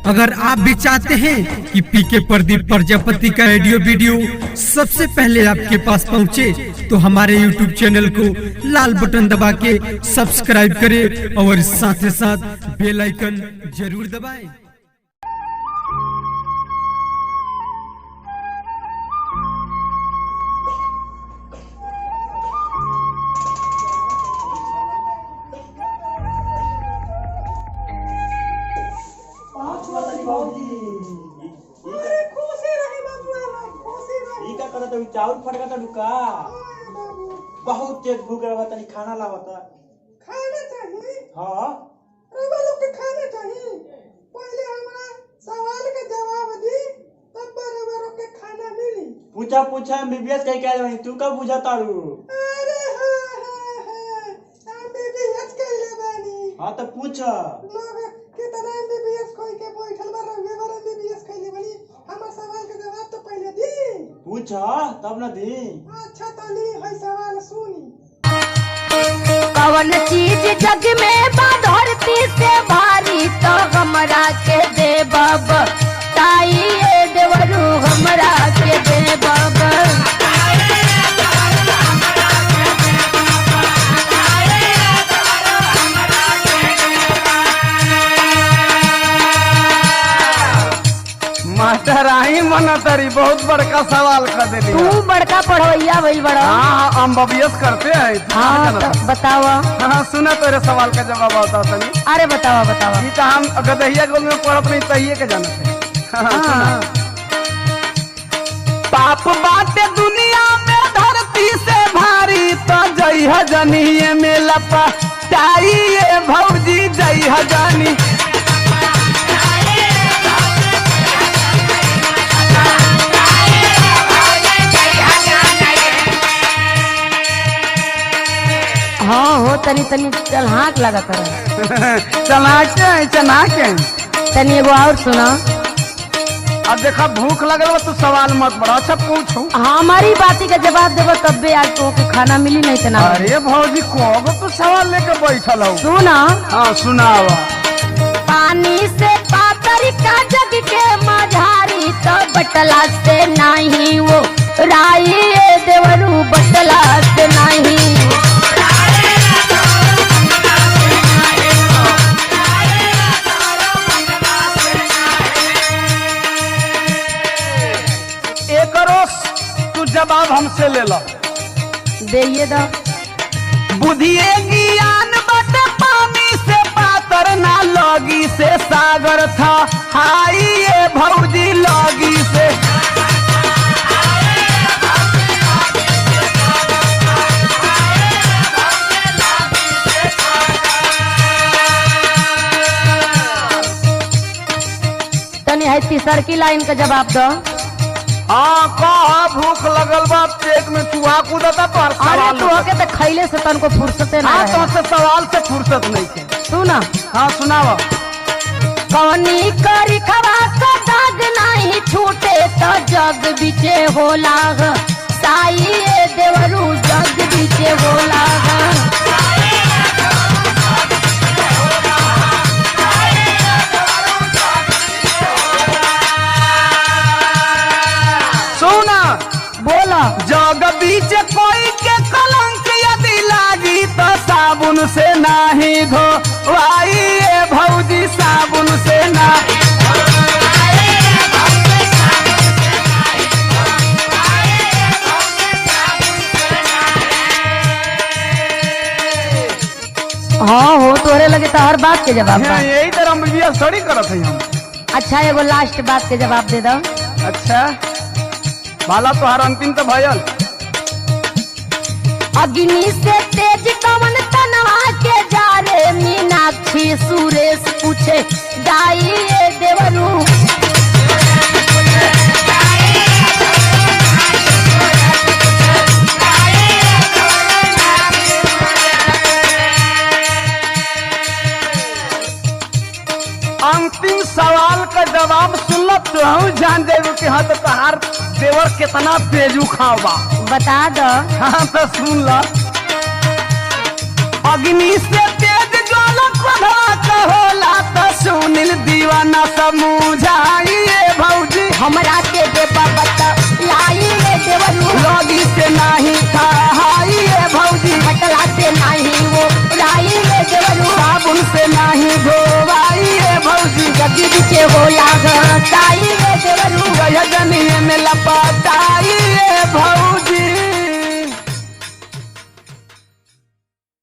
अगर आप भी चाहते हैं कि पीके प्रदीप प्रजापति का ऑडियो वीडियो सबसे पहले आपके पास पहुंचे, तो हमारे यूट्यूब चैनल को लाल बटन दबा के सब्सक्राइब करें और साथ ही साथ बेल आइकन जरूर दबाएं। चाउर फटका था लुका बहुत तेज भूख रहा तनी खाना लावता। खाना चाहिए? हां रउआ लोग के खाना चाहिए। पहले हमरा सवाल का जवाब दी, तब रउआ लोग के खाना मिली। पूछा एमबीबीएस कहीं कह रही तू कब बुझा तारू? अरे हां एमबीबीएस कहले बानी। हां तो पूछ लोग कितना एमबीबीएस कोई के बैठल बा, रउआ बार एमबीबीएस कहले बानी। हमर सवाल का जवाब तो पहले दी। पूछ तब न दी। अच्छा तनी है सवाल सुनी। कौन चीज जग में बा धरती से भारी, तो हमरा के दे बाबा ताई ये देवरू हमरा के दे बाबा। मास्टर आई मनतरी बहुत बड़का सवाल कर देली। तू बड़का पढ़वैया भइल बड़ा। हाँ हम एमबीबीएस करते हैं। हाँ तो बतावा। हाँ सुना तेरे सवाल का जवाब आता तनी। अरे बतावा बतावा। ई तो हम गदहिया गोल में पढ़त नहीं तहिए के जानत है। हाँ, पाप बाटे दुनिया में धरती से भारी, तो जई हजनिए में लपटाई ये भौजी जई हजनी। हाँ हो तनी तनी चल हाँक लगा कर चना के तनी एगो और सुना। अब देखा भूख लगल तू सवाल मत बड़ा। अच्छा पूछू। हमारी बाती का जवाब देबो तब भी आज तो के खाना मिली नहीं तना। अरे भौजी को तू सवाल लेके बैठल हो। सुना। हाँ सुनावा। पानी से पातर का जग के मझारी, तो बटला से नहीं वो राई देवरू बटला से नहीं। तू जवाब हमसे ले लो। दे दो। बुद्धि ज्ञान बट पानी से पातर ना लगी से सागर था हाई ये भौजी लगी से। तनी है तीसर की लाइन का जवाब दो। हाँ कहा भूख लगल बा पेट में चूहा कूदता तो हर अरे तू के तो खैले से तन को फुर्सते ना। हाँ तो से सवाल से फुर्सत नहीं थे। सुना। हाँ सुनावा। कौनी करी खवा का दाग नहीं छूटे, तो जग बीचे होला साई देवरू जग बीचे होला। बोला। जग बीच कोई के कलंक यदि लागी, तो साबुन से नहीं धो वाई ये भौजी साबुन से ना। हाँ हो तोरे लगे तो हर बात के जवाब बा। यही तरह एमबीबीएस थोड़ी करत है हम। अच्छा एगो लास्ट बात के जवाब दे दो। अच्छा भाला तो हर अंतिम तो भयल। अग्नि से तेज कवन तनवा के जा रे, मीनाक्षी सुरेश पूछे गाई देवरू। अंतिम सवाल का जवाब सुन लो तो हम जान देव कि हाँ तो तहार देवर कितना तेजू खावा। बता दो। हाँ तो सुन लो। अग्नि से तेज जो बालक बधवा कहोला तो सुनील दीवाना समझाइए भौजी हमरा के दे बाबा